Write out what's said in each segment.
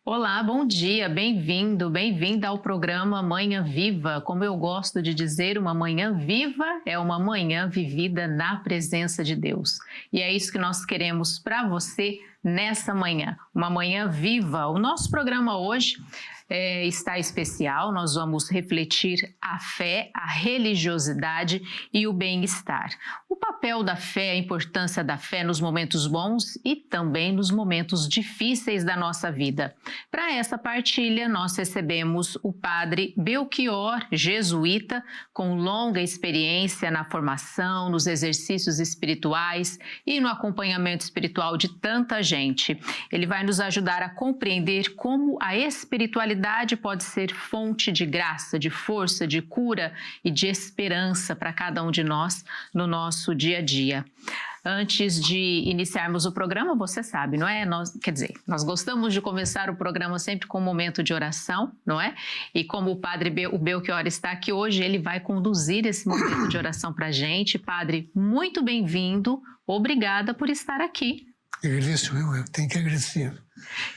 Olá, bom dia, bem-vindo, bem-vinda ao programa Manhã Viva. Como eu gosto de dizer, uma manhã viva é uma manhã vivida na presença de Deus. E é isso que nós queremos para você nessa manhã, uma manhã viva. O nosso programa hoje está especial, nós vamos refletir a fé, a religiosidade e o bem-estar. O papel da fé, a importância da fé nos momentos bons e também nos momentos difíceis da nossa vida. Para essa partilha, nós recebemos o padre Belchior, jesuíta, com longa experiência na formação, nos exercícios espirituais e no acompanhamento espiritual de tanta gente. Ele vai nos ajudar a compreender como a espiritualidade pode ser fonte de graça, de força, de cura e de esperança para cada um de nós no nosso dia a dia. Antes de iniciarmos o programa, você sabe, não é? Nós gostamos de começar o programa sempre com um momento de oração, não é? E como o padre Belchior está aqui hoje, ele vai conduzir esse momento de oração para a gente. Padre, muito bem-vindo, obrigada por estar aqui. Agradeço eu tenho que agradecer.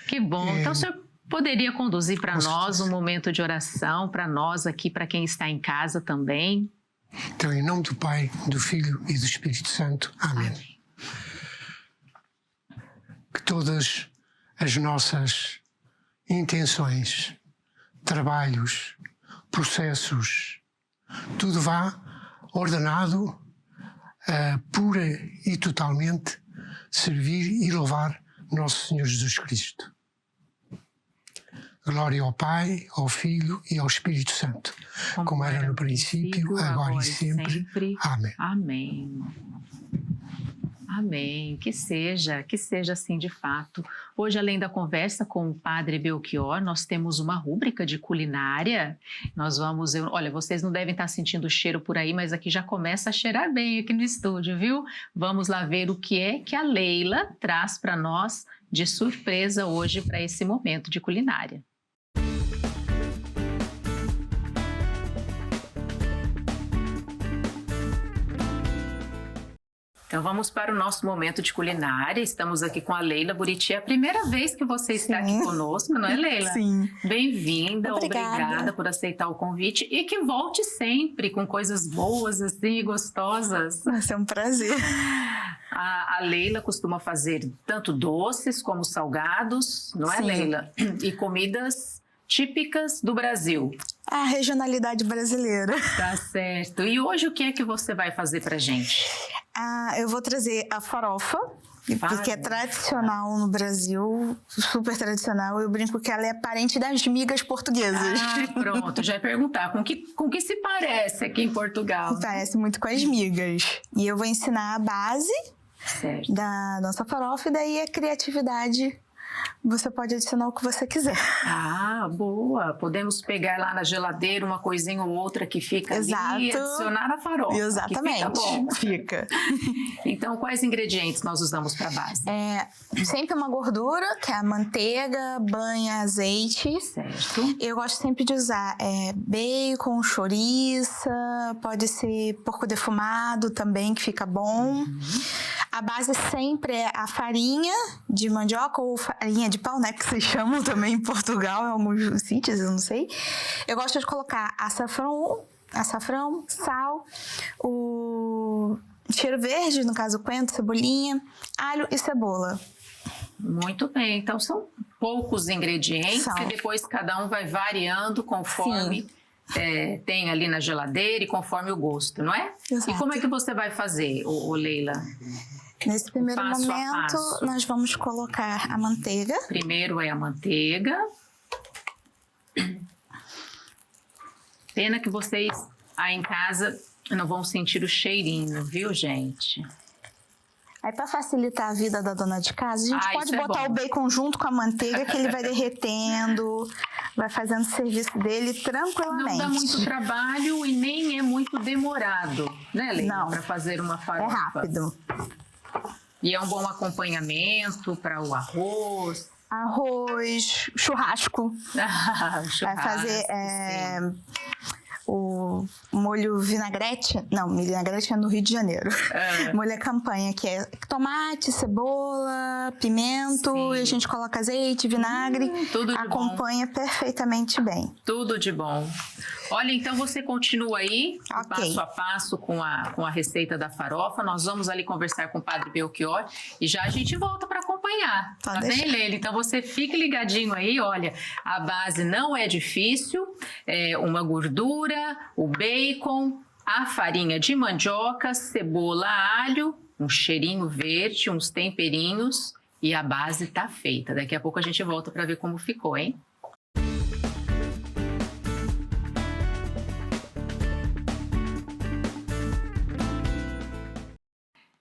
Que bom. Então, o senhor poderia conduzir para nós um momento de oração, para nós aqui, para quem está em casa também? Então, em nome do Pai, do Filho e do Espírito Santo. Amém. Que todas as nossas intenções, trabalhos, processos, tudo vá ordenado pura e totalmente servir e louvar Nosso Senhor Jesus Cristo. Glória ao Pai, ao Filho e ao Espírito Santo, como era no princípio, agora e sempre. Amém. Amém. Amém. Que seja assim de fato. Hoje, além da conversa com o padre Belchior, nós temos uma rúbrica de culinária. Olha, vocês não devem estar sentindo o cheiro por aí, mas aqui já começa a cheirar bem aqui no estúdio, viu? Vamos lá ver o que é que a Leila traz para nós de surpresa hoje para esse momento de culinária. Então vamos para o nosso momento de culinária. Estamos aqui com a Leila Buriti. É a primeira vez que você está aqui conosco, não é, Leila? Sim. Bem-vinda, obrigada por aceitar o convite e que volte sempre com coisas boas assim, gostosas. Vai ser um prazer. A Leila costuma fazer tanto doces como salgados, não é, Sim. Leila? E comidas típicas do Brasil. A regionalidade brasileira. Tá certo. E hoje o que é que você vai fazer pra gente? Eu vou trazer a farofa, porque é tradicional no Brasil, super tradicional. Eu brinco que ela é parente das migas portuguesas. Pronto, já ia perguntar, com que se parece aqui em Portugal? Parece muito com as migas. E eu vou ensinar a base da nossa farofa e daí a criatividade. Você pode adicionar o que você quiser. Boa! Podemos pegar lá na geladeira uma coisinha ou outra que fica Exato. ali e adicionar na farofa. Exatamente. Que fica bom. Fica. Então, quais ingredientes nós usamos para base? Sempre uma gordura, que é a manteiga, banha, azeite. Certo. Eu gosto sempre de usar bacon, chouriça, pode ser porco defumado também, que fica bom. A base sempre é a farinha de mandioca ou farinha de pau, né? Que vocês chamam também em Portugal, em alguns sítios, eu não sei. Eu gosto de colocar açafrão, sal, o cheiro verde, no caso coentro, cebolinha, alho e cebola. Muito bem, então são poucos ingredientes e depois cada um vai variando conforme tem ali na geladeira e conforme o gosto, não é? Exato. E como é que você vai fazer, Leila? Nesse primeiro Passo a momento, passo. nós vamos colocar a manteiga. Primeiro é a manteiga. Pena que vocês aí em casa não vão sentir o cheirinho, viu, gente? Aí, para facilitar a vida da dona de casa, a gente pode botar o bacon junto com a manteiga, que ele vai derretendo, vai fazendo o serviço dele tranquilamente. Não dá muito trabalho e nem é muito demorado, né, Leila? Não. Para fazer uma farofa. É rápido. E é um bom acompanhamento para o arroz. Arroz, churrasco. Churrasco, vai fazer o molho vinagrete. Não, vinagrete é no Rio de Janeiro. Molho à campanha, que tomate, cebola, pimento, Sim. e a gente coloca azeite, vinagre, tudo de acompanha bom. perfeitamente bem. Tudo de bom. Olha, então você continua aí, passo a passo com a receita da farofa. Nós vamos ali conversar com o Padre Belchior e já a gente volta para acompanhar. Tá bem, Leila? Então você fique ligadinho aí, olha, a base não é difícil, é uma gordura, o bacon, a farinha de mandioca, cebola, alho, um cheirinho verde, uns temperinhos e a base tá feita. Daqui a pouco a gente volta para ver como ficou, hein?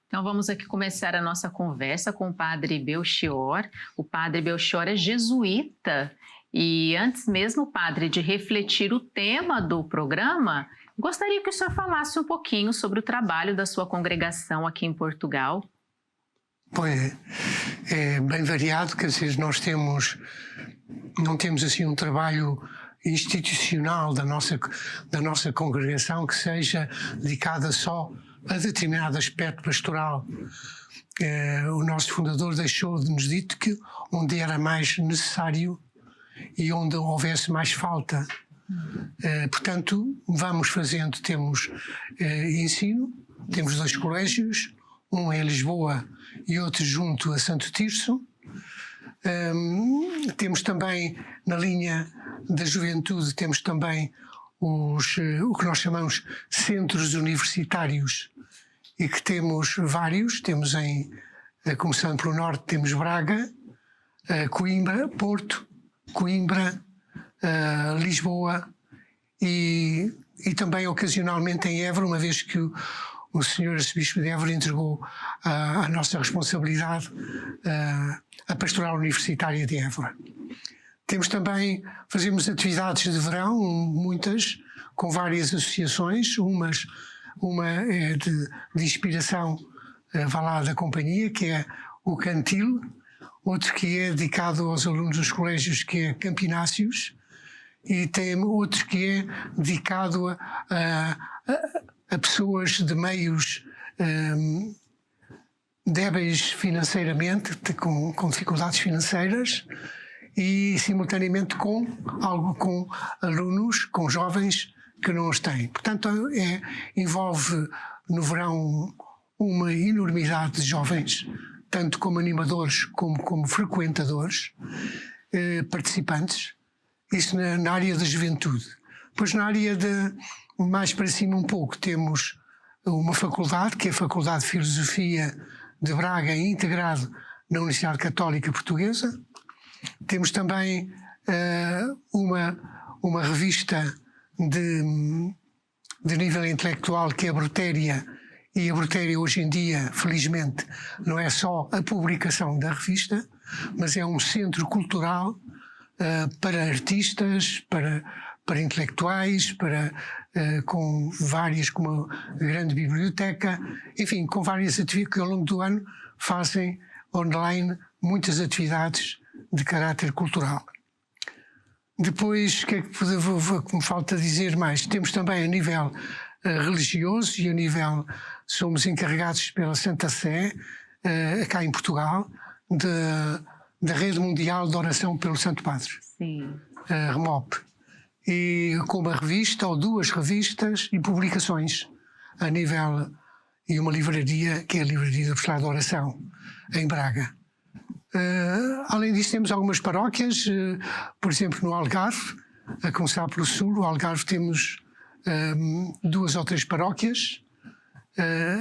Então vamos aqui começar a nossa conversa com o Padre Belchior. O Padre Belchior é jesuíta e antes mesmo, Padre, de refletir o tema do programa, gostaria que o senhor falasse um pouquinho sobre o trabalho da sua congregação aqui em Portugal. Pois é bem variado, quer dizer, nós não temos assim um trabalho institucional da nossa congregação que seja dedicada só a determinado aspecto pastoral. O nosso fundador deixou de nos dito que onde era mais necessário e onde houvesse mais falta. Portanto, vamos fazendo, temos ensino, temos 2 colégios, um em Lisboa e outro junto a Santo Tirso. Temos também, na linha da juventude, temos também o que nós chamamos centros universitários e que temos vários, temos começando pelo norte, temos Braga, Coimbra, Porto, Coimbra, Lisboa e também ocasionalmente em Évora, uma vez que o Senhor Arcebispo de Évora entregou a nossa responsabilidade à Pastoral Universitária de Évora. Fazemos atividades de verão, muitas, com várias associações, uma é de inspiração da companhia, que é o Cantil, outro que é dedicado aos alunos dos colégios, que é Campináceos, e tem outro que é dedicado a pessoas de meios débeis financeiramente, com dificuldades financeiras, e simultaneamente com alunos, com jovens que não os têm. Portanto, envolve no verão uma enormidade de jovens, tanto como animadores como frequentadores, participantes, isso na área da juventude. Depois, na área mais para cima um pouco, temos uma faculdade, que é a Faculdade de Filosofia de Braga, integrado na Universidade Católica Portuguesa. Temos também uma revista de nível intelectual, que é a Brutéria, e a Brutéria hoje em dia, felizmente, não é só a publicação da revista, mas é um centro cultural para artistas, para intelectuais, com uma grande biblioteca, enfim, com várias atividades que ao longo do ano fazem online muitas atividades de caráter cultural. Depois, o que é que me falta dizer mais? Temos também a nível religioso e a nível, somos encarregados pela Santa Sé, cá em Portugal, da Rede Mundial de Oração pelo Santo Padre, RMOP, e com uma revista ou 2 revistas e publicações a nível, e uma livraria, que é a Livraria do Apostolado da Oração, em Braga. Além disso, temos algumas paróquias, por exemplo, no Algarve, a começar pelo sul. No Algarve temos 2 ou 3 paróquias.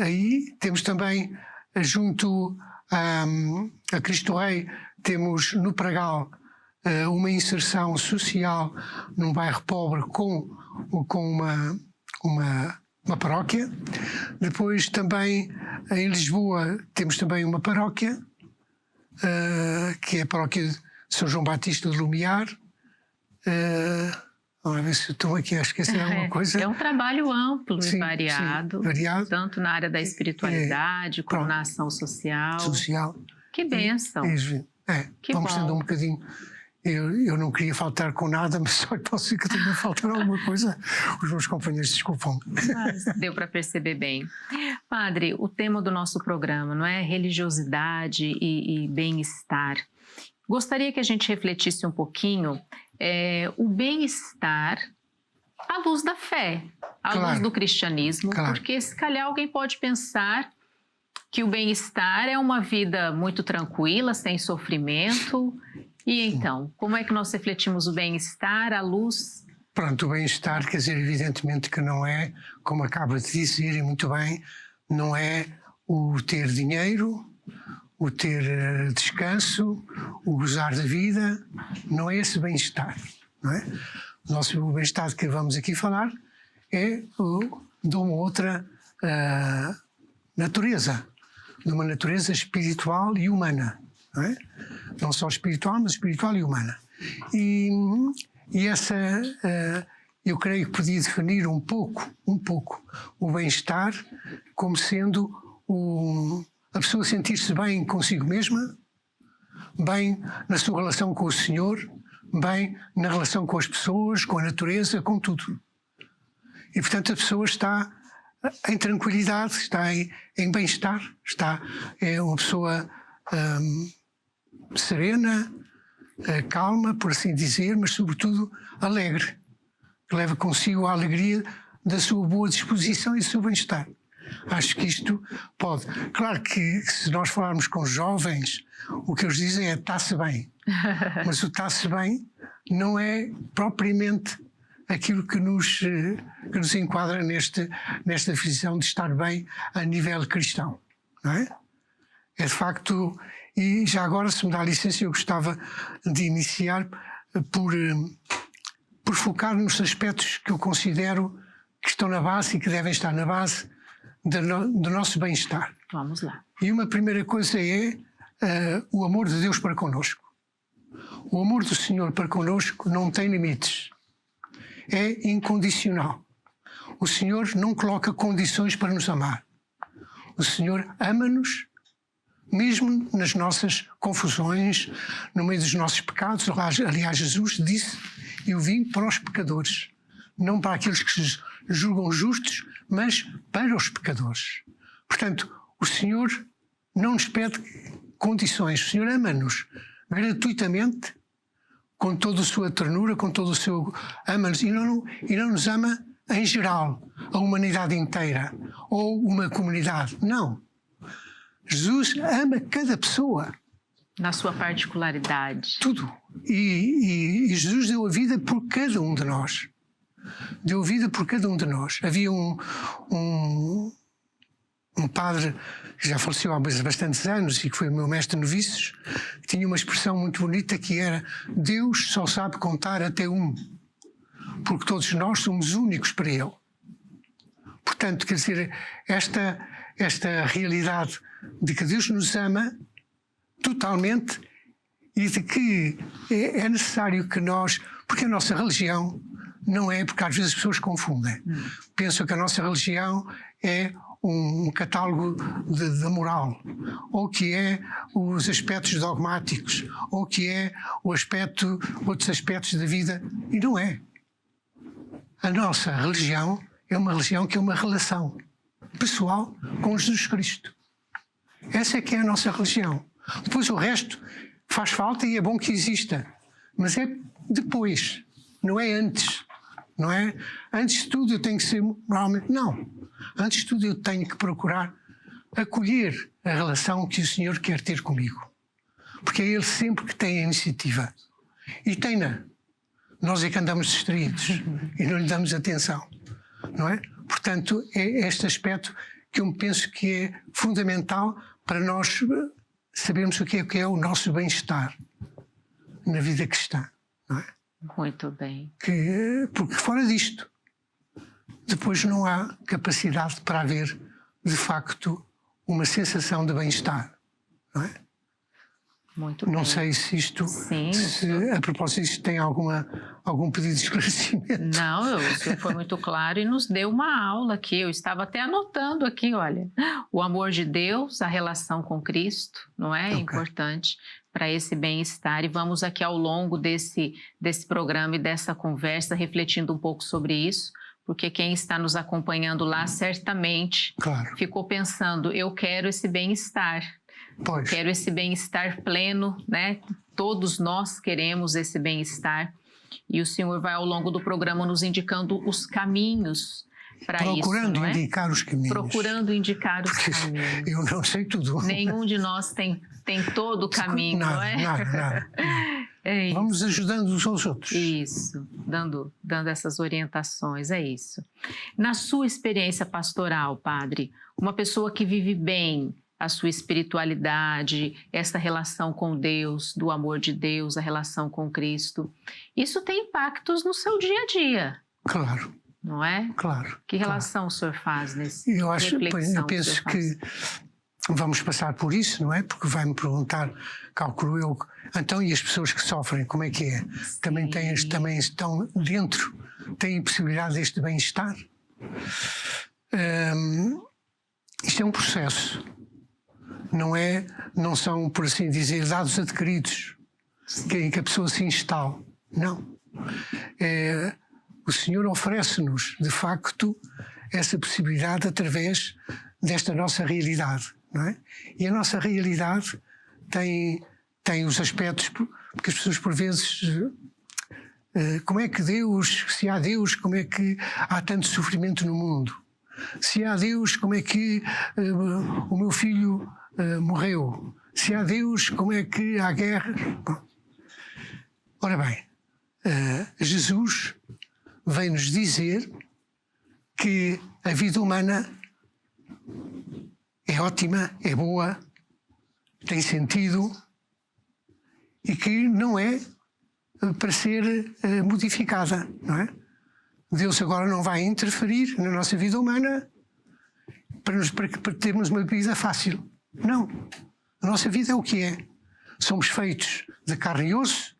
Aí temos também, junto a Cristo Rei, temos no Pragal uma inserção social num bairro pobre com uma paróquia. Depois também em Lisboa temos também uma paróquia, que é a paróquia de São João Batista de Lumiar. Vamos ver se estou aqui a esquecer alguma coisa. É um trabalho amplo e variado, variado, tanto na área da espiritualidade como na ação social. Que bênção. Vamos tendo um bocadinho. Eu não queria faltar com nada, mas só posso que tenha faltar alguma coisa. Os meus companheiros desculpam. Mas deu para perceber bem. Padre, o tema do nosso programa, não é? Religiosidade e bem-estar. Gostaria que a gente refletisse um pouquinho o bem-estar à luz da fé, à luz do cristianismo, porque se calhar alguém pode pensar que o bem-estar é uma vida muito tranquila, sem sofrimento. E então, como é que nós refletimos o bem-estar à luz? Pronto, o bem-estar, quer dizer, evidentemente que não é, como acaba de dizer, e muito bem, não é o ter dinheiro, o ter descanso, o gozar da vida, não é esse bem-estar, não é? O bem-estar que vamos aqui falar é de uma outra natureza, de uma natureza espiritual e humana, não é? Não só espiritual, mas espiritual e humana. E essa, eu creio que podia definir um pouco o bem-estar como sendo a pessoa sentir-se bem consigo mesma, bem na sua relação com o Senhor, bem na relação com as pessoas, com a natureza, com tudo. E, portanto, a pessoa está em tranquilidade, está em bem-estar, é uma pessoa serena, calma, por assim dizer, mas sobretudo alegre, que leva consigo a alegria da sua boa disposição e do seu bem-estar. Acho que isto pode. Claro que se nós falarmos com jovens, o que eles dizem é está-se bem, mas o está-se bem não é propriamente aquilo que nos enquadra nesta definição de estar bem a nível cristão, não é? É de facto, e já agora, se me dá licença, eu gostava de iniciar por focar nos aspectos que eu considero que estão na base e que devem estar na base do nosso bem-estar. Vamos lá. E uma primeira coisa é o amor de Deus para connosco. O amor do Senhor para connosco não tem limites. É incondicional. O Senhor não coloca condições para nos amar. O Senhor ama-nos mesmo nas nossas confusões, no meio dos nossos pecados. Aliás, Jesus disse: eu vim para os pecadores, não para aqueles que se julgam justos, mas para os pecadores. Portanto, o Senhor não nos pede condições. O Senhor ama-nos gratuitamente, com toda a sua ternura, com todo o seu... ama-nos e não nos ama em geral, a humanidade inteira, ou uma comunidade. Não. Jesus ama cada pessoa. Na sua particularidade. Tudo. E Jesus deu a vida por cada um de nós. Deu vida por cada um de nós. Havia um padre que já faleceu há bastantes anos e que foi o meu mestre novícios, que tinha uma expressão muito bonita que era: Deus só sabe contar até um, porque todos nós somos únicos para Ele. Portanto, quer dizer, esta realidade de que Deus nos ama totalmente e de que é necessário que nós... Porque a nossa religião não é... Porque às vezes as pessoas confundem. Pensam que a nossa religião é um catálogo da moral, ou que é os aspectos dogmáticos, ou que é outros aspectos da vida. E não é. A nossa religião é uma religião que é uma relação pessoal com Jesus Cristo. Essa é que é a nossa religião. Depois o resto faz falta e é bom que exista, mas é depois, não é antes. Não é? Antes de tudo eu tenho que ser moralmente... Não. Antes de tudo eu tenho que procurar acolher a relação que o Senhor quer ter comigo. Porque é Ele sempre que tem a iniciativa. E tem-na. Nós é que andamos distraídos e não lhe damos atenção. Não é? Portanto, é este aspecto que eu penso que é fundamental para nós sabermos o que é o nosso bem-estar na vida cristã. Não é? Muito bem. Porque fora disto, depois não há capacidade para haver, de facto, uma sensação de bem-estar. Não é? Muito bem. Não sei se isto, a propósito disto, tem algum pedido de esclarecimento. Não, o senhor foi muito claro e nos deu uma aula aqui. Eu estava até anotando aqui, olha. O amor de Deus, a relação com Cristo, não é? Okay. Importante para esse bem-estar. E vamos aqui ao longo desse programa e dessa conversa refletindo um pouco sobre isso, porque quem está nos acompanhando lá certamente ficou pensando, eu quero esse bem-estar, quero esse bem-estar pleno, né? Todos nós queremos esse bem-estar, e o Senhor vai ao longo do programa nos indicando os caminhos para isso, procurando indicar os caminhos. Procurando indicar os caminhos. Eu não sei tudo. Nenhum de nós tem todo o caminho, não é? Nada. É isso. Vamos ajudando uns aos outros. Isso, dando essas orientações, é isso. Na sua experiência pastoral, padre, uma pessoa que vive bem a sua espiritualidade, essa relação com Deus, do amor de Deus, a relação com Cristo, isso tem impactos no seu dia a dia. Claro. Não é? Claro. Que relação o senhor faz nesse eu penso que vamos passar por isso, não é? Porque vai-me perguntar, calculo eu, então, e as pessoas que sofrem, como é que é? Também estão dentro, têm possibilidade deste bem-estar? Isto é um processo. Não são, por assim dizer, dados adquiridos em que a pessoa se instale. Não. O Senhor oferece-nos, de facto, essa possibilidade através desta nossa realidade, não é? E a nossa realidade tem os aspectos, porque as pessoas por vezes, como é que Deus, se há Deus, como é que há tanto sofrimento no mundo? Se há Deus, como é que o meu filho morreu? Se há Deus, como é que há guerra? Bom. Ora bem, Jesus vem-nos dizer que a vida humana é ótima, é boa, tem sentido e que não é para ser modificada, não é? Deus agora não vai interferir na nossa vida humana para termos uma vida fácil. Não. A nossa vida é o que é. Somos feitos de carne e osso.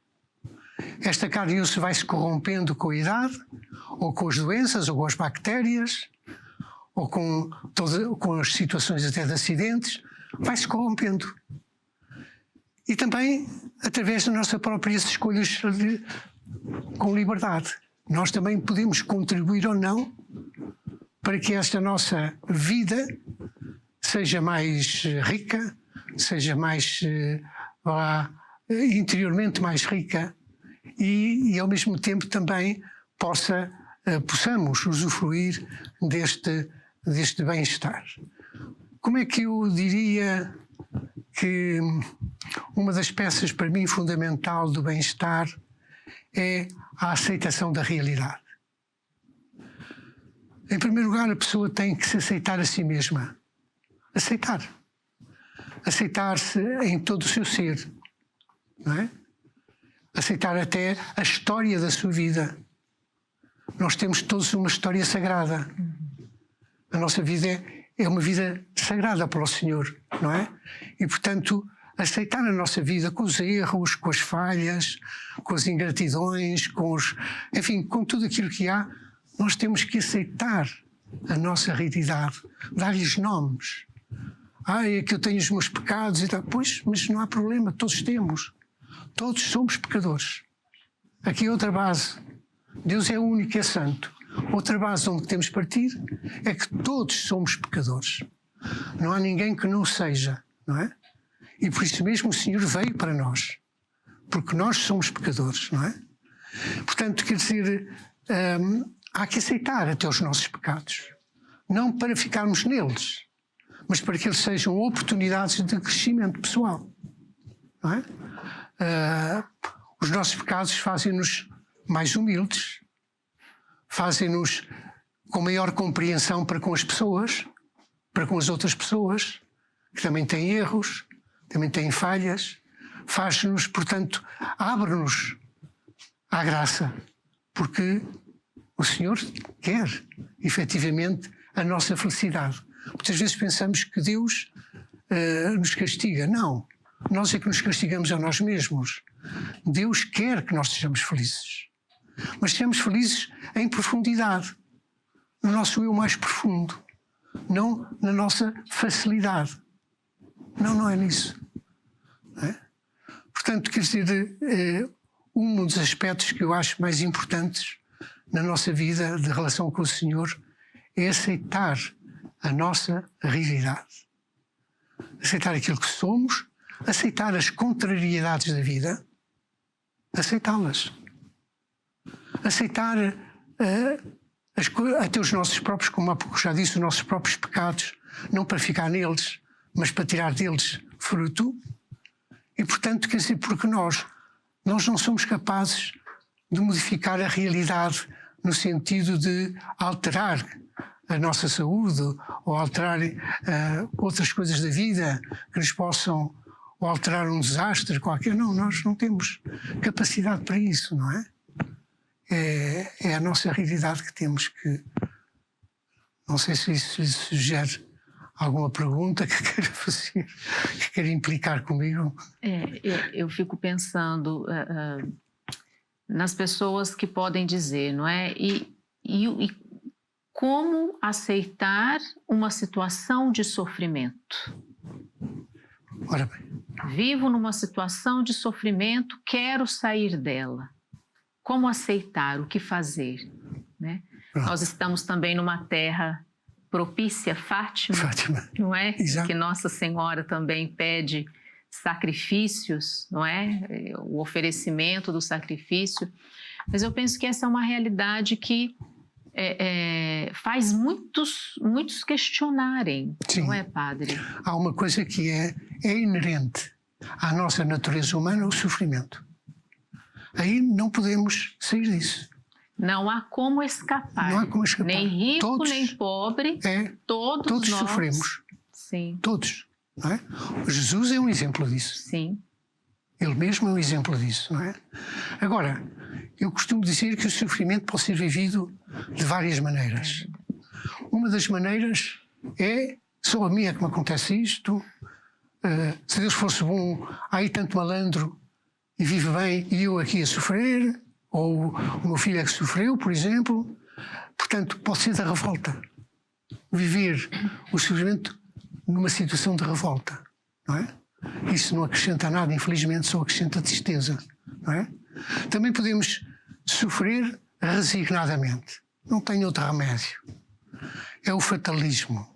Esta carne e osso vai se corrompendo com a idade, ou com as doenças, ou com as bactérias, ou com as situações até de acidentes, vai se corrompendo. E também através das nossas próprias escolhas com liberdade. Nós também podemos contribuir ou não para que esta nossa vida seja mais rica, seja mais interiormente mais rica e ao mesmo tempo também possamos usufruir deste bem-estar. Como é que eu diria que uma das peças para mim fundamental do bem-estar é a aceitação da realidade? Em primeiro lugar, a pessoa tem que se aceitar a si mesma. Aceitar-se em todo o seu ser, não é? Aceitar até a história da sua vida. Nós temos todos uma história sagrada. A nossa vida é uma vida sagrada para o Senhor, não é? E, portanto, aceitar a nossa vida com os erros, com as falhas, com as ingratidões, enfim, com tudo aquilo que há, nós temos que aceitar a nossa realidade, dar-lhes nomes. É que eu tenho os meus pecados e tal. Pois, mas não há problema, todos temos. Todos somos pecadores. Aqui é outra base. Deus é o único e é santo. Outra base onde temos de partir é que todos somos pecadores. Não há ninguém que não seja, não é? E por isso mesmo o Senhor veio para nós. Porque nós somos pecadores, não é? Portanto, quer dizer, há que aceitar até os nossos pecados. Não para ficarmos neles, mas para que eles sejam oportunidades de crescimento pessoal. Não é? Os nossos pecados fazem-nos mais humildes, fazem-nos com maior compreensão para com as pessoas, para com as outras pessoas, que também têm erros, também têm falhas. Faz-nos, portanto, abre-nos à graça, porque o Senhor quer, efetivamente, a nossa felicidade. Muitas vezes pensamos que Deus nos castiga. Não. Nós é que nos castigamos a nós mesmos. Deus quer que nós sejamos felizes. Mas sejamos felizes em profundidade. No nosso eu mais profundo. Não na nossa facilidade. Não é nisso. Não é? Portanto, quer dizer, um dos aspectos que eu acho mais importantes na nossa vida de relação com o Senhor é aceitar a nossa realidade. Aceitar aquilo que somos, aceitar as contrariedades da vida, aceitá-las. Aceitar até os nossos próprios, como há pouco já disse, os nossos próprios pecados, não para ficar neles, mas para tirar deles fruto. E, portanto, quer dizer, porque nós não somos capazes de modificar a realidade no sentido de alterar a nossa saúde ou alterar outras coisas da vida que nos possam, ou alterar um desastre qualquer. Não, nós não temos capacidade para isso, não é? É a nossa realidade que temos que... Não sei se isso lhe sugere alguma pergunta que queira fazer, que queira implicar comigo. Eu fico pensando nas pessoas que podem dizer, não é? E como aceitar uma situação de sofrimento? Ora bem. Vivo numa situação de sofrimento, quero sair dela. Como aceitar? O que fazer? Né? Nós estamos também numa terra propícia, Fátima, não é? Exato. Que Nossa Senhora também pede sacrifícios, não é? O oferecimento do sacrifício. Mas eu penso que essa é uma realidade que faz muitos questionarem, Sim. Não é, padre? Há uma coisa que é inerente à nossa natureza humana, o sofrimento. Aí não podemos sair disso. Não há como escapar. Não há como escapar. Nem rico, todos, nem pobre, todos nós sofremos. Sim. Todos. Não é? Jesus é um exemplo disso. Sim. Ele mesmo é um exemplo disso, não é? Agora, eu costumo dizer que o sofrimento pode ser vivido de várias maneiras. Uma das maneiras é: só a mim é que me acontece isto, se Deus fosse bom, há aí tanto malandro e vive bem e eu aqui a sofrer, ou o meu filho é que sofreu, por exemplo. Portanto, pode ser da revolta. Viver o sofrimento numa situação de revolta, não é? Isso não acrescenta nada, infelizmente, só acrescenta tristeza, não é? Também podemos sofrer resignadamente. Não tem outro remédio. É o fatalismo.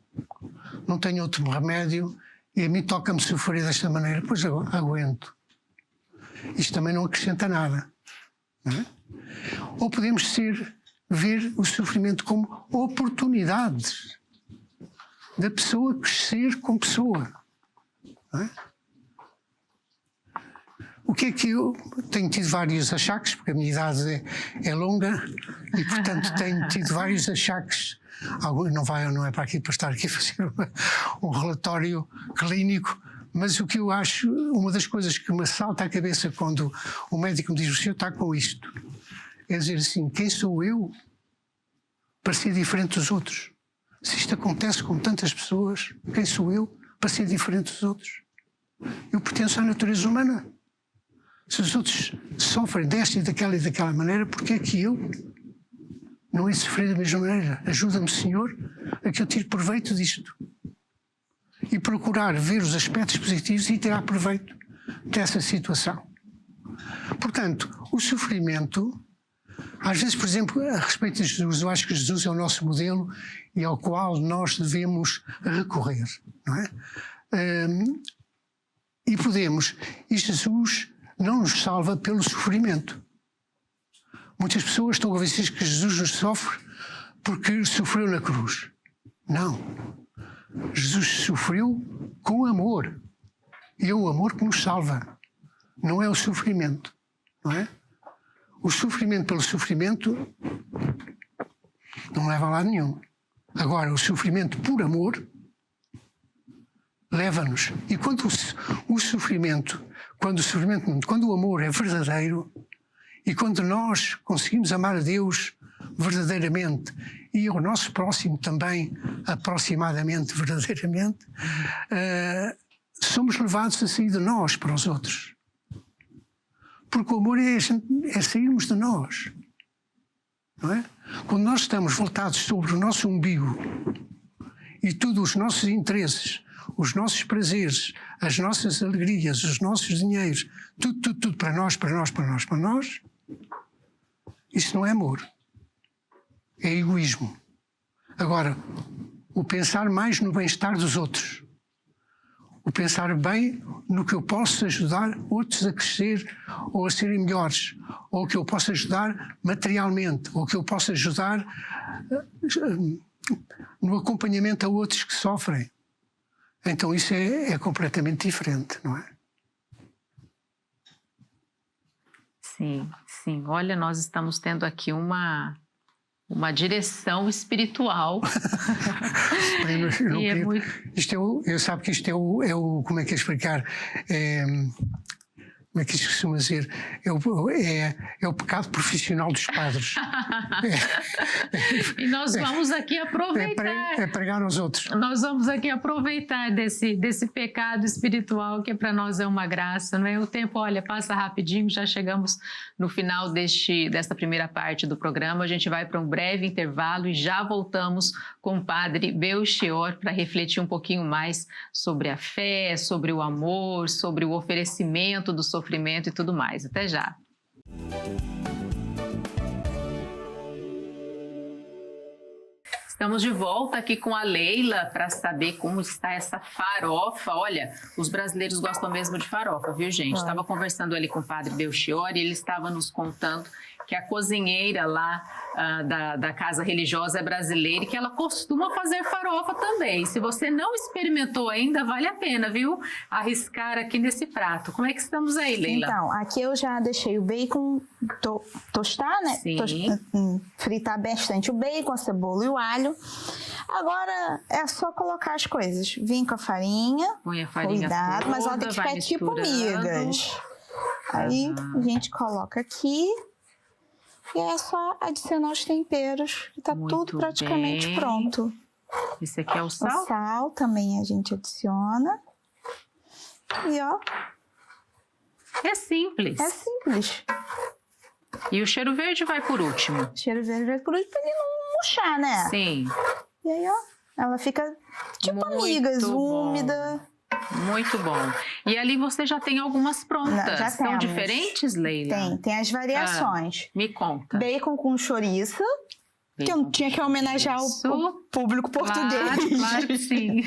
Não tenho outro remédio e a mim toca-me sofrer desta maneira, pois eu aguento. Isto também não acrescenta nada, não é? Ou podemos ver o sofrimento como oportunidades da pessoa crescer como pessoa, não é? O que é que eu tenho tido vários achaques, porque a minha idade é longa e, portanto, tenho tido vários achaques. Não é para aqui para estar aqui a fazer um relatório clínico, mas o que eu acho, uma das coisas que me salta à cabeça quando o médico me diz: o senhor está com isto, é dizer assim: quem sou eu para ser diferente dos outros? Se isto acontece com tantas pessoas, quem sou eu para ser diferente dos outros? Eu pertenço à natureza humana. Se os outros sofrem desta e daquela maneira, porque é que eu não hei de sofrer da mesma maneira? Ajuda-me, Senhor, a que eu tire proveito disto. E procurar ver os aspectos positivos e tirar proveito dessa situação. Portanto, o sofrimento, às vezes, por exemplo, a respeito de Jesus, eu acho que Jesus é o nosso modelo e ao qual nós devemos recorrer, não é? E Jesus não nos salva pelo sofrimento. Muitas pessoas estão convencidas que Jesus nos sofre porque sofreu na cruz. Não. Jesus sofreu com amor. E é o amor que nos salva. Não é o sofrimento. Não é? O sofrimento pelo sofrimento não leva a lado nenhum. Agora, o sofrimento por amor leva-nos. E quando o amor é verdadeiro e quando nós conseguimos amar a Deus verdadeiramente e ao nosso próximo também aproximadamente verdadeiramente, somos levados a sair de nós para os outros. Porque o amor é sairmos de nós. Não é? Quando nós estamos voltados sobre o nosso umbigo e todos os nossos interesses, os nossos prazeres, as nossas alegrias, os nossos dinheiros, tudo para nós, isso não é amor. é egoísmo. Agora, o pensar mais no bem-estar dos outros, o pensar bem no que eu posso ajudar outros a crescer ou a serem melhores, ou que eu posso ajudar materialmente, ou que eu posso ajudar no acompanhamento a outros que sofrem. Então isso é completamente diferente, não é? Sim, sim. Olha, nós estamos tendo aqui uma direção espiritual. Eu sabe que isto é o como é que é explicar? Como é que isso costuma dizer? É o pecado profissional dos padres. E nós vamos aqui aproveitar. É pregar aos outros. Nós vamos aqui aproveitar desse pecado espiritual que para nós é uma graça, não é? O tempo, olha, passa rapidinho, já chegamos no final desta primeira parte do programa. A gente vai para um breve intervalo e já voltamos com o Padre Belchior para refletir um pouquinho mais sobre a fé, sobre o amor, sobre o oferecimento do sofrimento e tudo mais. Até já. Estamos de volta aqui com a Leila para saber como está essa farofa. Olha, os brasileiros gostam mesmo de farofa, viu, gente? Estava conversando ali com o Padre Belchior e ele estava nos contando que a cozinheira lá da casa religiosa é brasileira e que ela costuma fazer farofa também. Se você não experimentou ainda, vale a pena, viu? Arriscar aqui nesse prato. Como é que estamos aí, Leila? Então, aqui eu já deixei o bacon tostar, né? Sim. Fritar bastante o bacon, a cebola e o alho. Agora é só colocar as coisas. Vim com a farinha. Põe a farinha cuidado, toda, mas ela tem que ficar tipo migas. Aí a gente coloca aqui. E é só adicionar os temperos, que tá tudo praticamente bem. Pronto. Esse aqui é o sal? O sal também a gente adiciona. E ó. É simples. É simples. E o cheiro verde vai por último. Cheiro verde vai por último pra ele não murchar, né? Sim. E aí, ó, ela fica tipo amigas, úmida. Muito bom. E ali você já tem algumas prontas. Já São temos. Diferentes, Leila? Tem as variações. Me conta. Bacon com chouriço, que eu tinha que homenagear o público português. Claro que sim.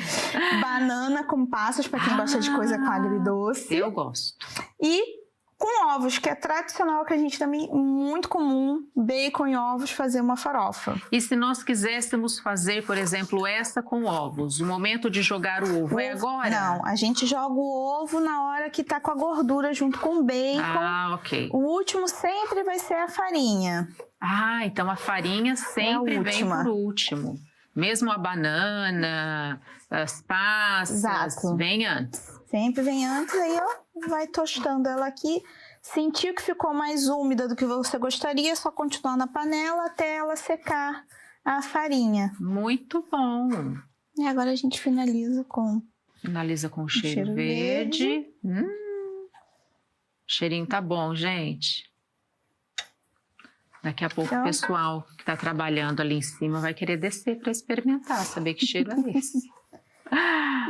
Banana com passas, para quem gosta de coisa com agridoce. Eu gosto. E com ovos, que é tradicional, que a gente também, muito comum, bacon e ovos, fazer uma farofa. E se nós quiséssemos fazer, por exemplo, essa com ovos, o momento de jogar o ovo é agora? Não, a gente joga o ovo na hora que tá com a gordura junto com o bacon. Ah, ok. O último sempre vai ser a farinha. Ah, então a farinha sempre vem por último. Mesmo a banana, as passas, Exato. Vem antes. Sempre vem antes, aí ó. Vai tostando ela aqui. Sentiu que ficou mais úmida do que você gostaria, é só continuar na panela até ela secar a farinha. Muito bom. E agora a gente finaliza com... Finaliza com o cheiro verde. O cheirinho tá bom, gente. Daqui a pouco o pessoal que está trabalhando ali em cima vai querer descer para experimentar, saber que cheiro é esse.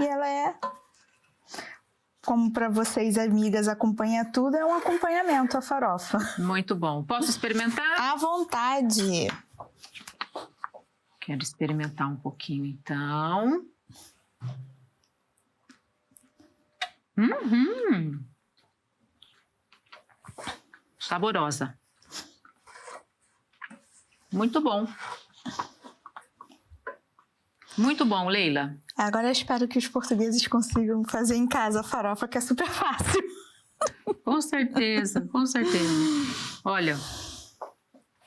E ela é... Como para vocês, amigas, acompanha tudo, é um acompanhamento a farofa. Muito bom. Posso experimentar? À vontade. Quero experimentar um pouquinho, então. Saborosa. Muito bom. Muito bom, Leila. Agora eu espero que os portugueses consigam fazer em casa a farofa, que é super fácil. Com certeza, com certeza. Olha,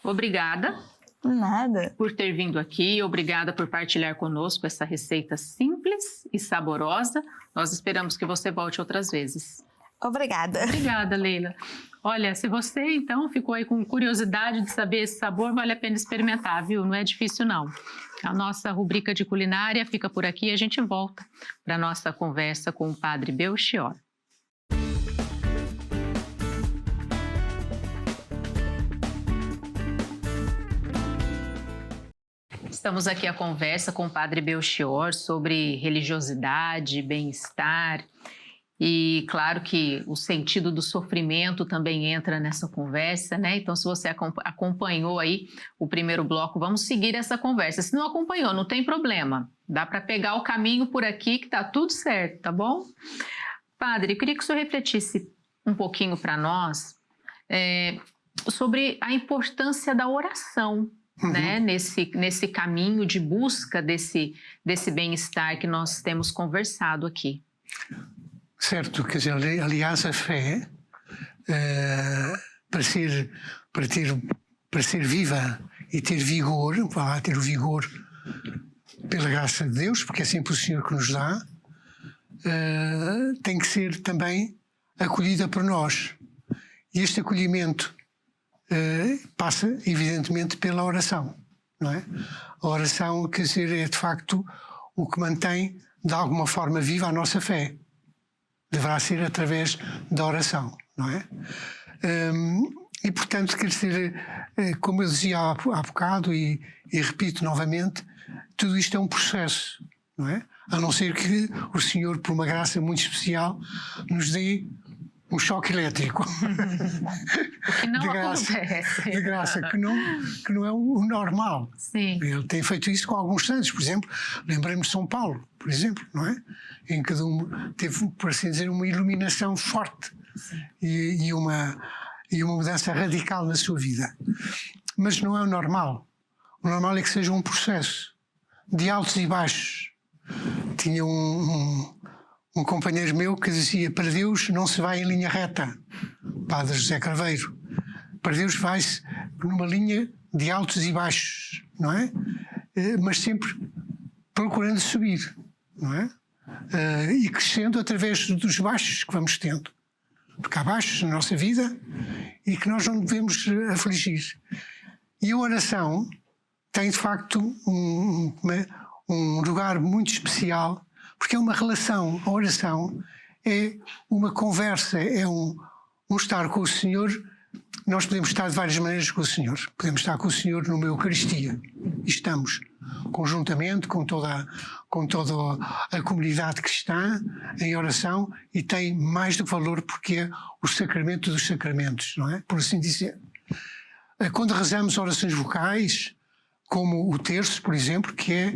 obrigada. Nada. Por ter vindo aqui, obrigada por partilhar conosco essa receita simples e saborosa. Nós esperamos que você volte outras vezes. Obrigada. Obrigada, Leila. Olha, se você então ficou aí com curiosidade de saber esse sabor, vale a pena experimentar, viu? Não é difícil não. A nossa rubrica de culinária fica por aqui e a gente volta para a nossa conversa com o Padre Belchior. Estamos aqui à conversa com o Padre Belchior sobre religiosidade, bem-estar. E claro que o sentido do sofrimento também entra nessa conversa, né? Então, se você acompanhou aí o primeiro bloco, vamos seguir essa conversa. Se não acompanhou, não tem problema. Dá para pegar o caminho por aqui que tá tudo certo, tá bom? Padre, eu queria que o senhor refletisse um pouquinho para nós sobre a importância da oração, né? Nesse caminho de busca desse bem-estar que nós temos conversado aqui. Certo, quer dizer, aliás, a fé, para ser viva e ter vigor, ter o vigor pela graça de Deus, porque é sempre o Senhor que nos dá, tem que ser também acolhida por nós. E este acolhimento passa, evidentemente, pela oração, não é? A oração, quer dizer, é de facto o que mantém, de alguma forma, viva a nossa fé. Deverá ser através da oração, não é? E, portanto, quer dizer, como eu dizia há bocado e repito novamente, tudo isto é um processo, não é? A não ser que o Senhor, por uma graça muito especial, nos dê um choque elétrico. O que não acontece. De graça, que não é o normal. Sim. Ele tem feito isso com alguns santos, por exemplo, lembremos de São Paulo, por exemplo, não é? Em que teve, por assim dizer, uma iluminação forte e uma mudança radical na sua vida. Mas não é o normal. O normal é que seja um processo de altos e baixos. Tinha um companheiro meu que dizia: para Deus não se vai em linha reta, Padre José Carveiro. Para Deus vai-se numa linha de altos e baixos, não é? Mas sempre procurando subir, não é? E crescendo através dos baixos que vamos tendo. Porque há baixos na nossa vida e que nós não devemos afligir. E a oração tem, de facto, um lugar muito especial, porque é uma relação. A oração é uma conversa, é um estar com o Senhor. Nós podemos estar de várias maneiras com o Senhor. Podemos estar com o Senhor numa Eucaristia. E estamos conjuntamente com toda a comunidade cristã em oração, e tem mais do valor porque é o sacramento dos sacramentos, não é? Por assim dizer. Quando rezamos orações vocais, como o terço, por exemplo, que é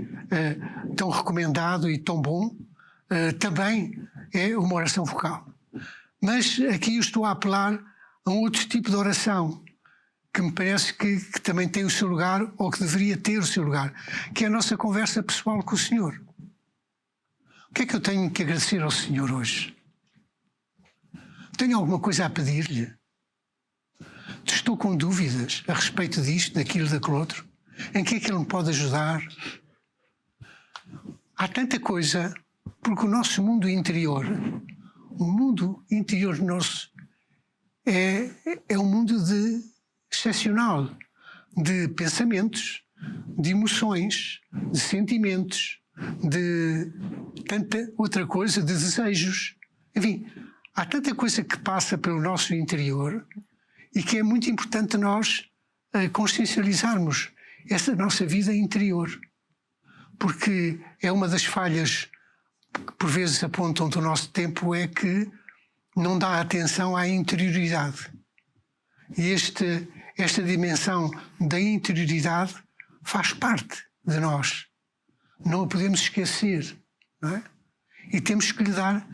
tão recomendado e tão bom, também é uma oração vocal. Mas aqui eu estou a apelar a um outro tipo de oração, que me parece que também tem o seu lugar, ou que deveria ter o seu lugar, que é a nossa conversa pessoal com o Senhor. O que é que eu tenho que agradecer ao Senhor hoje? Tenho alguma coisa a pedir-lhe? Estou com dúvidas a respeito disto, daquilo, daquele outro? Em que é que Ele me pode ajudar? Há tanta coisa, porque o nosso mundo interior, nosso, é um mundo excepcional, de pensamentos, de emoções, de sentimentos, de tanta outra coisa, de desejos. Enfim, há tanta coisa que passa pelo nosso interior e que é muito importante nós consciencializarmos essa nossa vida interior. Porque é uma das falhas que por vezes apontam do nosso tempo, é que não dá atenção à interioridade. E esta dimensão da interioridade faz parte de nós. Não a podemos esquecer, não é? E temos que lhe dar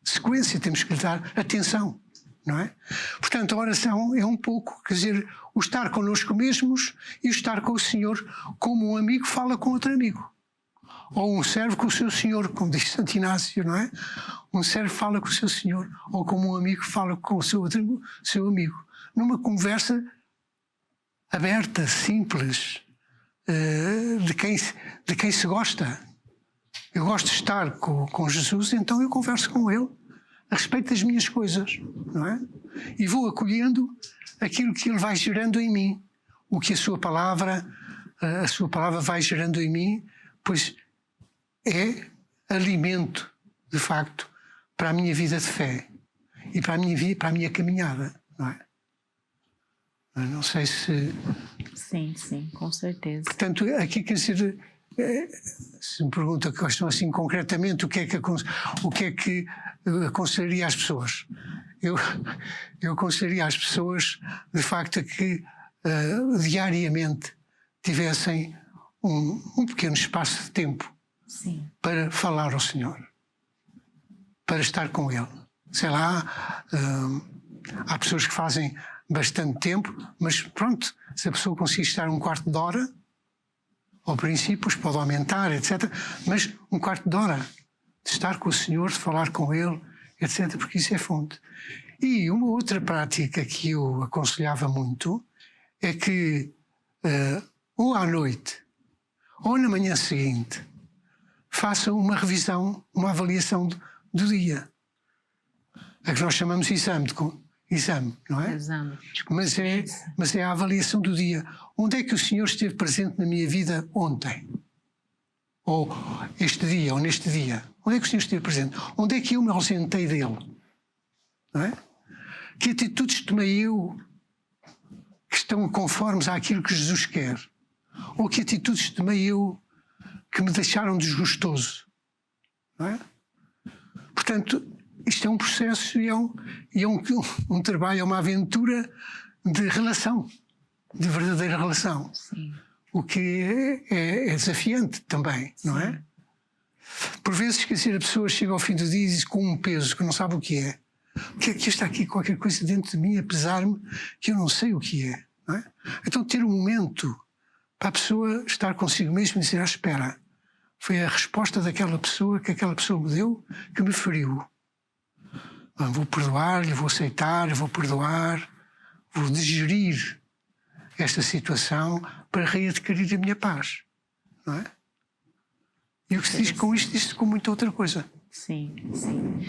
sequência, temos que lhe dar atenção, não é? Portanto, a oração é um pouco, quer dizer, o estar connosco mesmos e o estar com o Senhor, como um amigo fala com outro amigo. Ou um servo com o seu senhor, como diz Santo Inácio, não é? Um servo fala com o seu senhor, ou como um amigo fala com o seu amigo. Numa conversa aberta, simples, de quem se gosta. Eu gosto de estar com Jesus, então eu converso com Ele a respeito das minhas coisas, não é? E vou acolhendo aquilo que Ele vai gerando em mim. O que a sua palavra vai gerando em mim, pois é alimento, de facto, para a minha vida de fé e para a minha vida, para a minha caminhada, não é? Eu não sei se... Sim, com certeza. Portanto, aqui quer dizer, se me pergunta a questão assim concretamente, o que é que aconselharia às pessoas? Eu aconselharia às pessoas, de facto, que diariamente tivessem um pequeno espaço de tempo para falar ao Senhor, para estar com Ele. Sei lá, há pessoas que fazem bastante tempo, mas pronto, se a pessoa conseguir estar um quarto de hora, ao princípio pode aumentar, etc. Mas um quarto de hora de estar com o Senhor, de falar com Ele, etc. Porque isso é fonte. E uma outra prática que eu aconselhava muito é que ou à noite ou na manhã seguinte façam uma revisão, uma avaliação do dia. A que nós chamamos exame, não é? Exame. Mas é a avaliação do dia. Onde é que o Senhor esteve presente na minha vida ontem? Ou este dia, ou neste dia? Onde é que o Senhor esteve presente? Onde é que eu me ausentei dele? Não é? Que atitudes tomei eu que estão conformes àquilo que Jesus quer? Ou que atitudes tomei eu que me deixaram desgostoso? Não é? Portanto, isto é um processo e é um trabalho, é uma aventura de relação, de verdadeira relação. Sim. O que é desafiante também, não é? Por vezes, quer dizer, a pessoa chega ao fim do dia e diz com um peso que não sabe o que é. Que está aqui qualquer coisa dentro de mim a pesar-me que eu não sei o que é, não é? Então ter um momento para a pessoa estar consigo mesmo e dizer, espera, foi a resposta daquela pessoa que aquela pessoa me deu que me feriu. Vou perdoar-lhe, vou aceitar, vou perdoar, vou digerir esta situação para readquirir a minha paz, não é? E o que se diz com isto, diz-se com muita outra coisa. Sim, sim.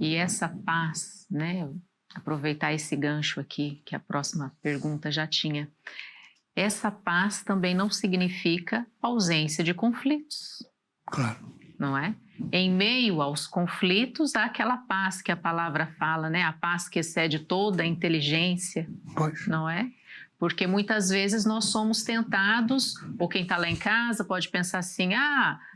E essa paz, né? Aproveitar esse gancho aqui, que a próxima pergunta já tinha. Essa paz também não significa ausência de conflitos. Claro. Não é? Em meio aos conflitos, há aquela paz que a palavra fala, né? A paz que excede toda a inteligência, Pois. não é? Porque muitas vezes nós somos tentados, ou quem está lá em casa pode pensar assim,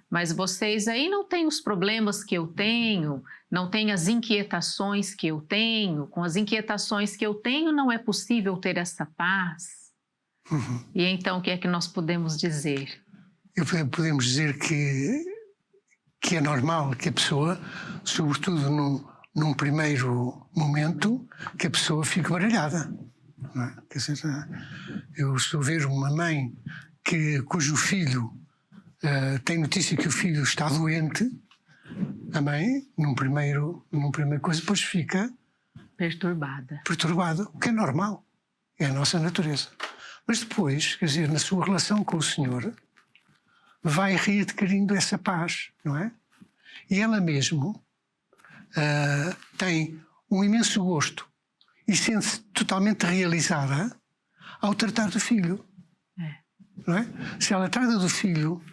mas vocês aí não têm os problemas que eu tenho, não têm as inquietações que eu tenho, com as inquietações que eu tenho não é possível ter essa paz. Uhum. E então o que é que nós podemos dizer? Podemos dizer que é normal que a pessoa, sobretudo num primeiro momento, que a pessoa fique baralhada. Não é? Quer dizer, eu estou a ver uma mãe cujo filho tem notícia que o filho está doente, a mãe, numa primeira coisa, depois fica perturbada, o que é normal, é a nossa natureza. Mas depois, quer dizer, na sua relação com o Senhor, vai readquirindo essa paz, não é? E ela mesmo tem um imenso gosto e sente-se totalmente realizada ao tratar do filho. Não é? Se ela trata do filho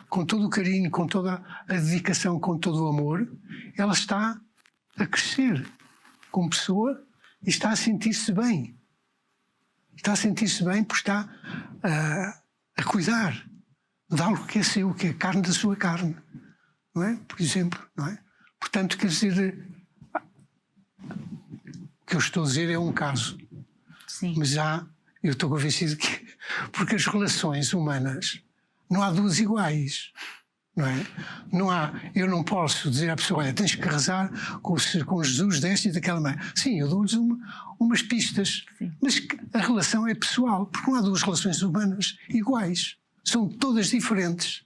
com todo o carinho, com toda a dedicação, com todo o amor, ela está a crescer como pessoa e está a sentir-se bem. Está a sentir-se bem porque está a cuidar de algo que é seu, que é a carne da sua carne. Não é? Por exemplo, não é? Portanto, quer dizer, o que eu estou a dizer é um caso. Sim. Mas eu estou convencido que, porque as relações humanas, não há duas iguais, não é? Eu não posso dizer à pessoa, olha, tens que rezar com Jesus desta e daquela maneira. Sim, eu dou-lhes umas pistas, sim, mas a relação é pessoal, porque não há duas relações humanas iguais. São todas diferentes,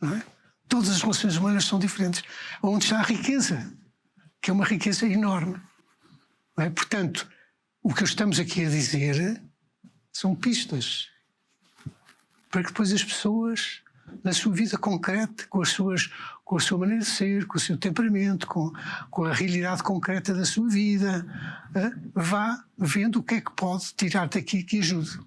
não é? Todas as relações humanas são diferentes. Onde está a riqueza, que é uma riqueza enorme. Não é? Portanto, o que estamos aqui a dizer são pistas para que depois as pessoas, na sua vida concreta, com a sua maneira de ser, com o seu temperamento, com a realidade concreta da sua vida, vá vendo o que é que pode tirar daqui que ajude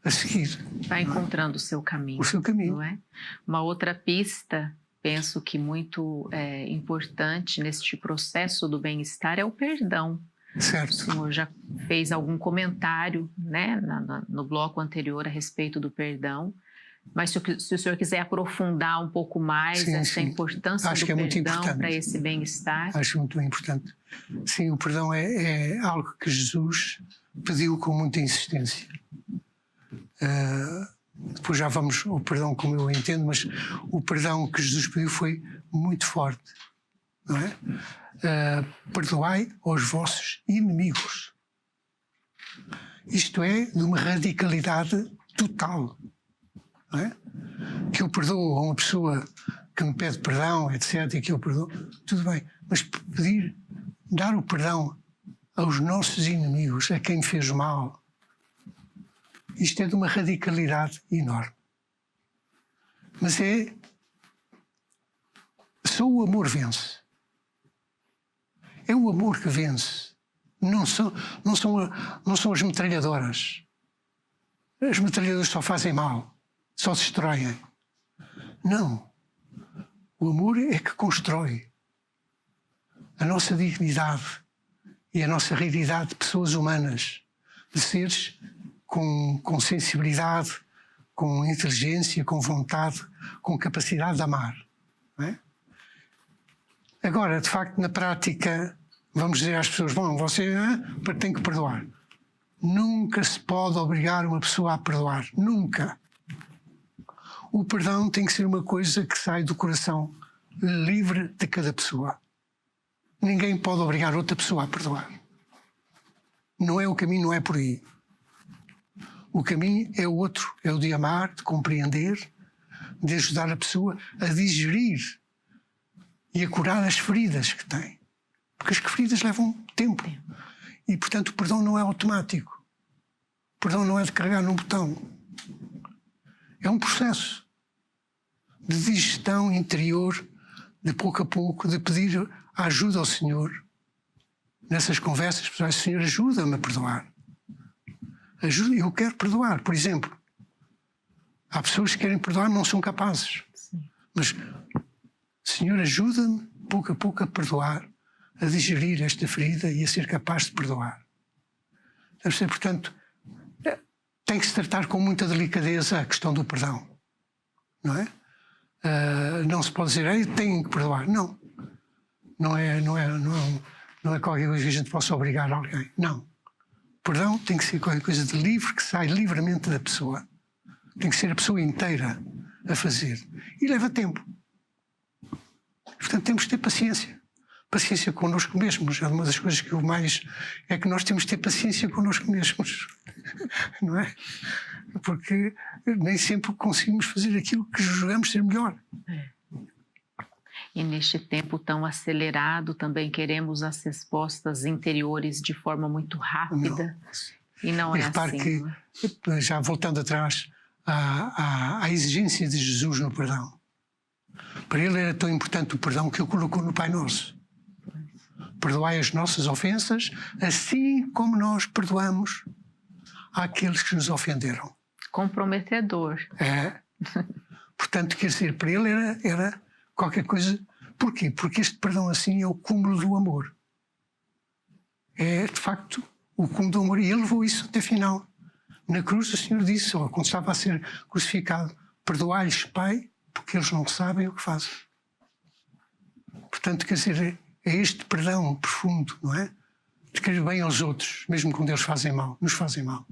a seguir. Vai encontrando o seu caminho. O seu caminho. Não é? Uma outra pista, penso que muito importante neste processo do bem-estar é o perdão. Certo. O senhor já fez algum comentário, né, no bloco anterior a respeito do perdão. Mas se o senhor quiser aprofundar um pouco mais Sim, essa sim. importância Acho do que é muito perdão importante. para esse bem-estar. Acho muito importante. Sim, o perdão é algo que Jesus pediu com muita insistência. Depois já vamos ao perdão como eu entendo, mas o perdão que Jesus pediu foi muito forte, não é? Perdoai aos vossos inimigos. Isto é de uma radicalidade total, não é? Que eu perdoo a uma pessoa que me pede perdão, etc., e que eu perdoo, tudo bem, mas dar o perdão aos nossos inimigos, a quem fez mal, isto é de uma radicalidade enorme. Mas só o amor vence. É o amor que vence. Não são as metralhadoras. As metralhadoras só fazem mal, só destroem. Não. O amor é que constrói a nossa dignidade e a nossa realidade de pessoas humanas, de seres com sensibilidade, com inteligência, com vontade, com capacidade de amar. Não é? Agora, de facto, na prática, vamos dizer às pessoas, bom, você tem que perdoar. Nunca se pode obrigar uma pessoa a perdoar. Nunca. O perdão tem que ser uma coisa que sai do coração livre de cada pessoa. Ninguém pode obrigar outra pessoa a perdoar. Não é o caminho, não é por aí. O caminho é o outro, é o de amar, de compreender, de ajudar a pessoa a digerir e a curar as feridas que tem. Porque as feridas levam tempo. E, portanto, o perdão não é automático. O perdão não é de carregar num botão. É um processo de digestão interior, de pouco a pouco, de pedir a ajuda ao Senhor. Nessas conversas, pessoas, Senhor, ajuda-me a perdoar. Eu quero perdoar. Por exemplo, há pessoas que querem perdoar e não são capazes. Sim. Mas, Senhor, ajuda-me, pouco a pouco, a perdoar, a digerir esta ferida e a ser capaz de perdoar. Deve ser, portanto, tem que se tratar com muita delicadeza a questão do perdão. Não é? Não se pode dizer, ei, tenho que perdoar. Não. Não é qualquer coisa que a gente possa obrigar alguém. Não. Perdão tem que ser qualquer coisa de livre, que sai livremente da pessoa. Tem que ser a pessoa inteira a fazer. E leva tempo. Portanto, temos que ter paciência. Paciência connosco mesmos. É uma das coisas que eu mais... É que nós temos que ter paciência connosco mesmos. Não é? Porque nem sempre conseguimos fazer aquilo que julgamos ser melhor. E neste tempo tão acelerado, também queremos as respostas interiores de forma muito rápida. Não. E não é repare assim. Que, já voltando atrás, à exigência de Jesus no perdão. Para ele era tão importante o perdão que ele colocou no Pai Nosso. Perdoai as nossas ofensas, assim como nós perdoamos àqueles que nos ofenderam. Comprometedor. Portanto, quer dizer, para ele era qualquer coisa. Porquê? Porque este perdão assim é o cúmulo do amor. É, de facto, o cúmulo do amor. E ele levou isso até final. Na cruz o Senhor disse, quando estava a ser crucificado, perdoai-lhes, Pai, porque eles não sabem o que fazem. Portanto, quer dizer, é este perdão profundo, não é? De querer bem aos outros, mesmo quando eles fazem mal, nos fazem mal.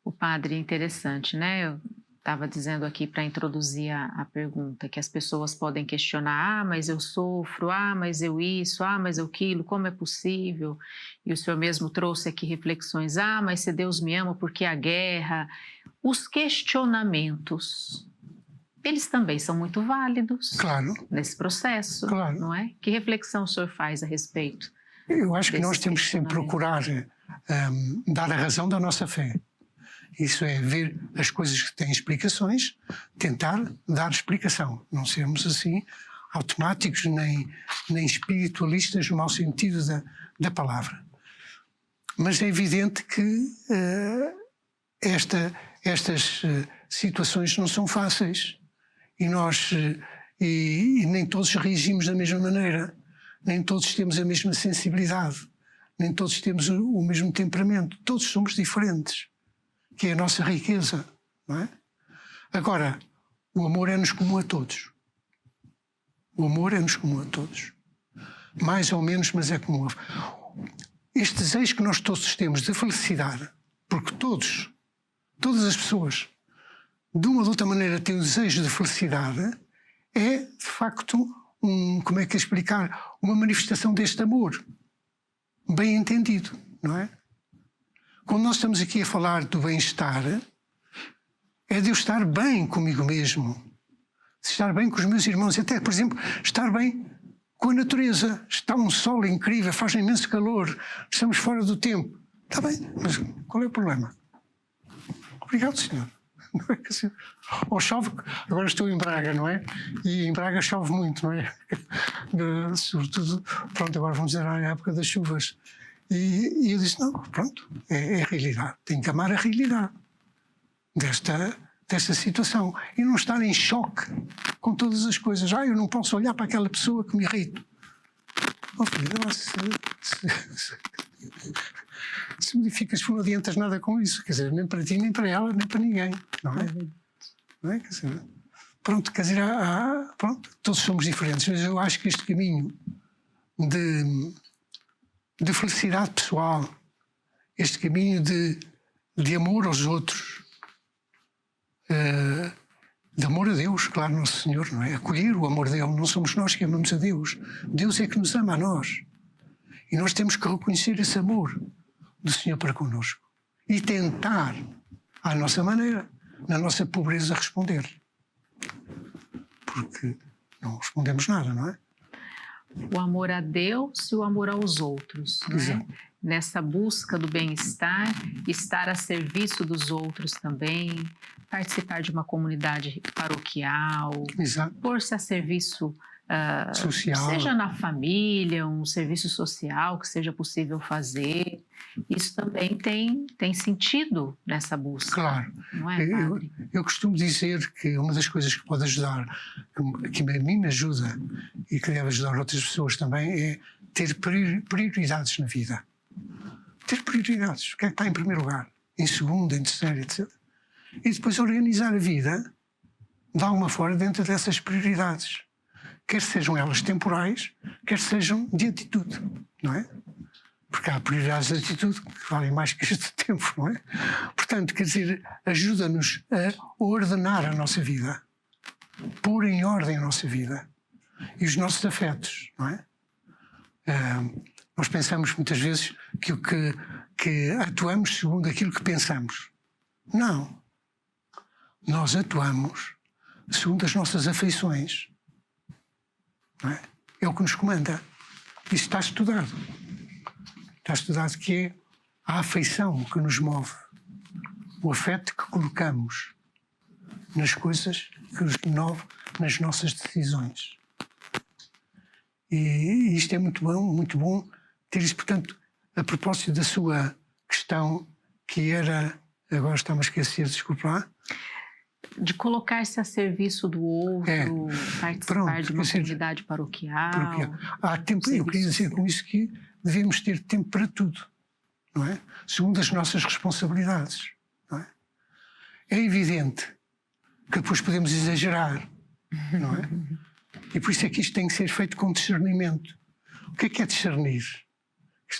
O padre, interessante, né? Eu estava dizendo aqui para introduzir a pergunta, que as pessoas podem questionar, mas eu sofro, mas eu isso, mas eu aquilo, como é possível? E o senhor mesmo trouxe aqui reflexões, mas se Deus me ama, por que a guerra? Os questionamentos, eles também são muito válidos. Claro. Nesse processo, claro. Não é? Que reflexão o senhor faz a respeito? Eu acho que nós temos que sempre procurar dar a razão da nossa fé. Isso é ver as coisas que têm explicações, tentar dar explicação. Não sermos assim automáticos nem espiritualistas no mau sentido da palavra. Mas é evidente que estas situações não são fáceis e nem todos reagimos da mesma maneira, nem todos temos a mesma sensibilidade, nem todos temos o mesmo temperamento, todos somos diferentes, que é a nossa riqueza, não é? Agora, o amor é-nos comum a todos. O amor é-nos comum a todos. Mais ou menos, mas é comum. Este desejo que nós todos temos de felicidade, porque todas as pessoas, de uma ou de outra maneira, têm o desejo de felicidade, é, de facto, como é que explicar? Uma manifestação deste amor, bem entendido, não é? Quando nós estamos aqui a falar do bem-estar, é de eu estar bem comigo mesmo, de estar bem com os meus irmãos, até, por exemplo, estar bem com a natureza. Está um sol incrível, faz um imenso calor, estamos fora do tempo. Está bem, mas qual é o problema? Obrigado, senhor. Não é assim. Ou chove, agora estou em Braga, não é? E em Braga chove muito, não é? Sobretudo, pronto, agora vamos dizer a época das chuvas. E eu disse, não, pronto, é a realidade. Tenho que amar a realidade desta situação. E não estar em choque com todas as coisas. Eu não posso olhar para aquela pessoa que me irrita. Oh, filho, se modificas, não adiantas nada com isso. Quer dizer, nem para ti, nem para ela, nem para ninguém. Não é? Não é? Quer dizer, pronto, quer dizer, pronto, todos somos diferentes, mas eu acho que este caminho de felicidade pessoal, este caminho de amor aos outros, de amor a Deus, claro, Nosso Senhor, não é? Acolher o amor dele, não somos nós que amamos a Deus. Deus é que nos ama a nós. E nós temos que reconhecer esse amor do Senhor para connosco e tentar, à nossa maneira, na nossa pobreza, responder. Porque não respondemos nada, não é? O amor a Deus e o amor aos outros, não é? Nessa busca do bem-estar, estar a serviço dos outros também, participar de uma comunidade paroquial, pôr-se a serviço social, seja na família, um serviço social que seja possível fazer. Isso também tem sentido nessa busca. Claro. Não é, padre? Eu costumo dizer que uma das coisas que pode ajudar, que a mim me ajuda e que deve ajudar outras pessoas também, é ter prioridades na vida. Ter prioridades. O que é que está em primeiro lugar? Em segundo, em terceiro, etc. E depois organizar a vida de alguma forma dentro dessas prioridades. Quer sejam elas temporais, quer sejam de atitude, não é? Porque há prioridades de atitude que valem mais que este tempo, não é? Portanto, quer dizer, ajuda-nos a ordenar a nossa vida, pôr em ordem a nossa vida e os nossos afetos, não é? Nós pensamos muitas vezes que atuamos segundo aquilo que pensamos. Não. Nós atuamos segundo as nossas afeições. Não é? É o que nos comanda. Isso está estudado. Está estudado que é a afeição que nos move. O afeto que colocamos nas coisas que nos move nas nossas decisões. E isto é muito bom ter isso. Portanto, a propósito da sua questão, que era, agora está-me a esquecer, desculpa lá. De colocar-se a serviço do outro, participar de uma comunidade paroquial. Há tempo, eu queria dizer com isso que devemos ter tempo para tudo, não é? Segundo as nossas responsabilidades, não é? É evidente que depois podemos exagerar, não é? E por isso é que isto tem que ser feito com discernimento. O que é discernir?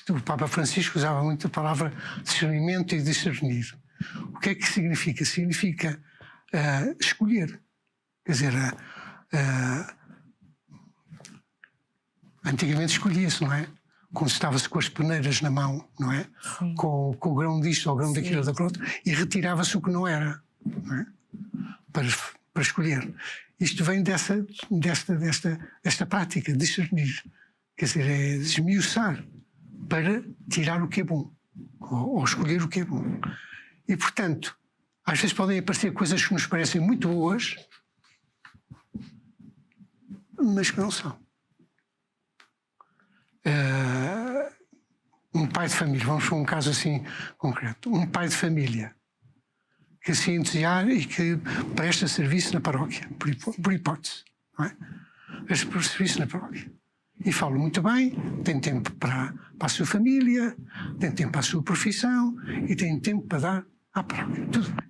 O Papa Francisco usava muito a palavra discernimento e discernir. O que é que significa? Significa escolher. Quer dizer, antigamente escolhia-se, não é? Constava-se com as peneiras na mão, não é? Com o grão disto ou o grão daquilo ou daquilo outro, e retirava-se o que não era, não é? Para escolher. Isto vem desta prática, discernir. Quer dizer, é desmiuçar para tirar o que é bom, ou escolher o que é bom. E, portanto, às vezes podem aparecer coisas que nos parecem muito boas, mas que não são. Um pai de família, vamos para um caso assim concreto, um pai de família que se entusiasma e que presta serviço na paróquia, por hipótese, não é? Presta serviço na paróquia. E fala muito bem, tem tempo para a sua família, tem tempo para a sua profissão e tem tempo para dar à paróquia. Tudo bem.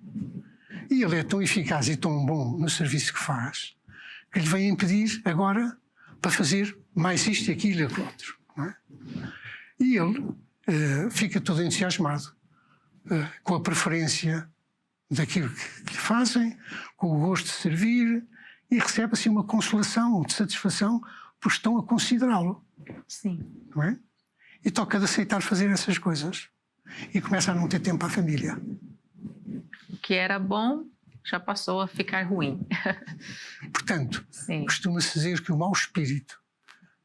E ele é tão eficaz e tão bom no serviço que faz, que lhe vem impedir agora para fazer mais isto e aquilo e aquilo outro. Não é? E ele fica todo entusiasmado com a preferência daquilo que lhe fazem, com o gosto de servir, e recebe assim uma consolação, de satisfação, porque estão a considerá-lo. Sim. Não é? E toca de aceitar fazer essas coisas. E começa a não ter tempo à família. O que era bom já passou a ficar ruim. Portanto, Sim. costuma-se dizer que o mau espírito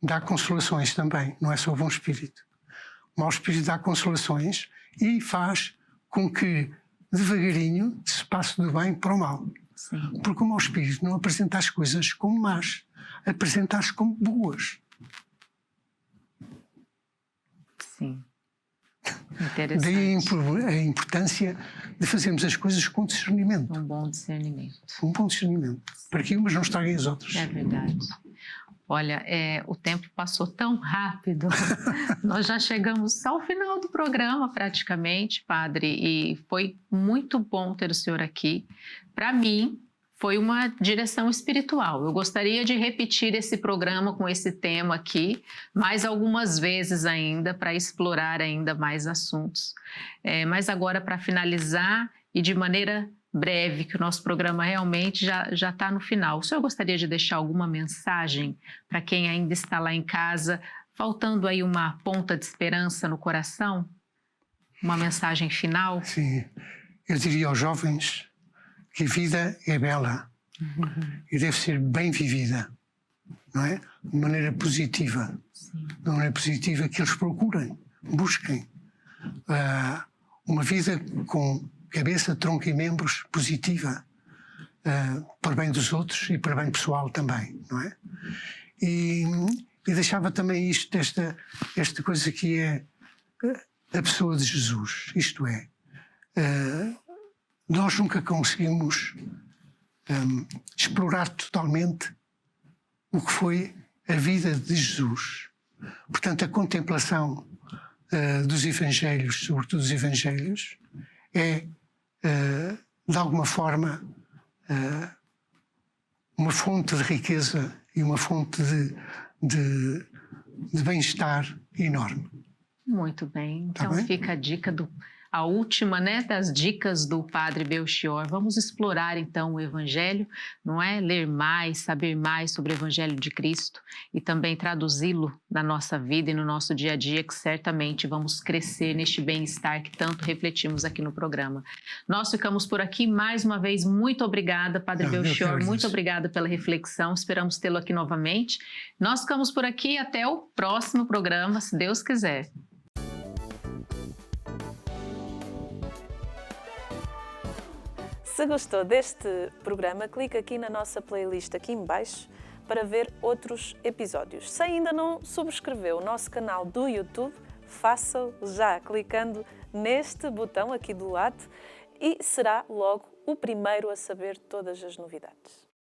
dá consolações também, não é só o bom espírito. O mau espírito dá consolações e faz com que, devagarinho, se passe do bem para o mal. Sim. Porque o mau espírito não apresenta as coisas como más, apresenta-as como boas. Sim. Interessante. Daí a importância de fazermos as coisas com discernimento. Um bom discernimento. Um bom discernimento. Para que umas não estraguem as outras. É verdade. Olha, o tempo passou tão rápido. Nós já chegamos ao final do programa, praticamente, padre, e foi muito bom ter o senhor aqui. Para mim, foi uma direção espiritual. Eu gostaria de repetir esse programa com esse tema aqui, mais algumas vezes ainda, para explorar ainda mais assuntos. Mas agora, para finalizar, e de maneira breve, que o nosso programa realmente já está no final. O senhor gostaria de deixar alguma mensagem para quem ainda está lá em casa, faltando aí uma ponta de esperança no coração? Uma mensagem final? Sim. Eu diria aos jovens que a vida é bela e deve ser bem vivida, não é? De maneira positiva. Sim. De maneira positiva que eles procurem, busquem uma vida com cabeça, tronco e membros positiva, para bem dos outros e para bem pessoal também, não é? E deixava também esta coisa que é a pessoa de Jesus, isto é, nós nunca conseguimos explorar totalmente o que foi a vida de Jesus. Portanto, a contemplação dos Evangelhos, sobretudo dos Evangelhos, é de alguma forma uma fonte de riqueza e uma fonte de bem-estar enorme. Muito bem. Então Tá bem? fica a dica a última, né, das dicas do Padre Belchior. Vamos explorar então o Evangelho, não é? Ler mais, saber mais sobre o Evangelho de Cristo e também traduzi-lo na nossa vida e no nosso dia a dia, que certamente vamos crescer neste bem-estar que tanto refletimos aqui no programa. Nós ficamos por aqui. Mais uma vez, muito obrigada, Padre Belchior. Muito obrigada pela reflexão. Esperamos tê-lo aqui novamente. Nós ficamos por aqui. Até o próximo programa, se Deus quiser. Se gostou deste programa, clique aqui na nossa playlist aqui em baixo para ver outros episódios. Se ainda não subscreveu o nosso canal do YouTube, faça-o já clicando neste botão aqui do lado e será logo o primeiro a saber todas as novidades.